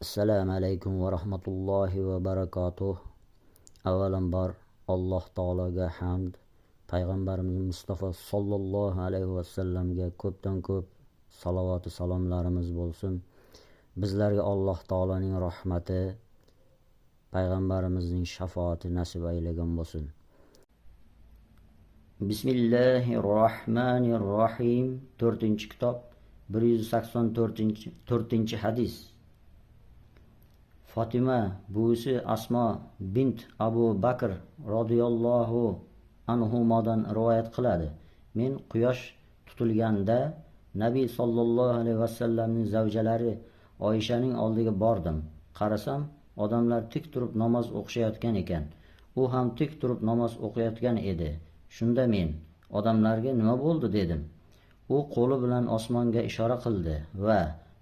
Assalomu alaykum va rahmatullohi va barakatuh. Avvalambor Alloh taologa hamd, payg'ambarimiz Mustafa sollallohu alayhi va sallamga ko'pdan ko'p salovat va salomlarimiz bo'lsin. Bizlarga Alloh taoloning rahmati, payg'ambarimizning shafaati nasib aylagan bo'lsin. Bismillahirrohmanirrohim. 4-kitob 184-hadis. Fatima buvisi Asmo bint Abu Bakr radhiyallohu anhumodan rivoyat qiladi. Men quyosh tutilganda Nabiy sollallohu alayhi vasallamning zavjalari Oyshaning oldiga bordim. Qarasam, odamlar tik turib namoz o'qishayotgan ekan. U ham tik turib namoz o'qiyotgan edi. Shunda men odamlarga nima bo'ldi dedim. U qo'li bilan osmonga ishora qildi va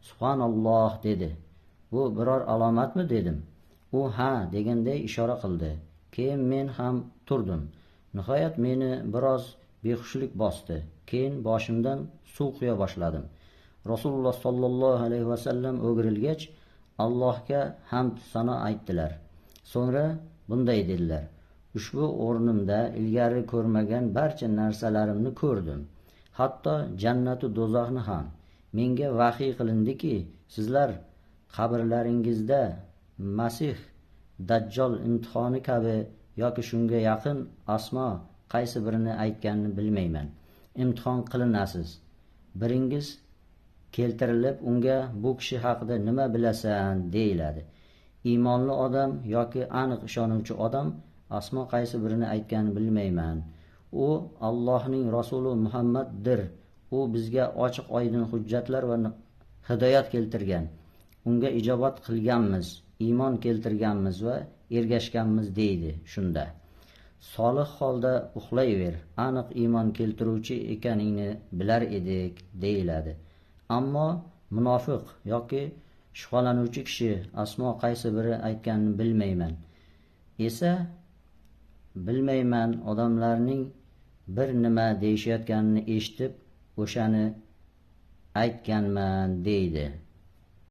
subhanalloh dedi. Bu biror alomatmi dedim. U ha deganday ishora qildi. Keyin men ham turdim. Nihoyat meni biroz behushlik bosdi. Keyin boshimdan suv quya boshladim. Rasululloh sollallohu alayhi vasallam o'girilgach Allohga hamd sano aytdilar. So'ngra bunday dedilar: ushbu o'rnimda ilgari ko'rmagan barcha narsalarimni ko'rdim. Hatto jannatu do'zaxni ham. Menga vahiy qilindiki, sizlar qabrlaringizda Masih Dajjal imtihoni kabi yoki shunga yaqin Asmo qaysi birini aytganini bilmayman. Imtihon qilinasiz. Biringiz keltirilib unga bu kishi haqida nima bilasan deyiladi. Iymonli odam yoki aniq ishonuvchi odam Asmo qaysi birini aytganini bilmayman. U Allohning rasuli Muhammaddir. U bizga ochiq oydin hujjatlar va hidoyat keltirgan. Unga ijobat qilganmiz, iymon keltirganmiz va ergashganmiz deydi. Shunda solih holda uxlayver, aniq iymon keltiruvchi ekaningni bilar edik deyiladi. Ammo munofiq yoki shubhalanuvchi kishi Asmo qaysi biri aytganini bilmayman esa bilmayman, odamlarning bir nima deyishayotganini eshitib o'shani aytganman deydi.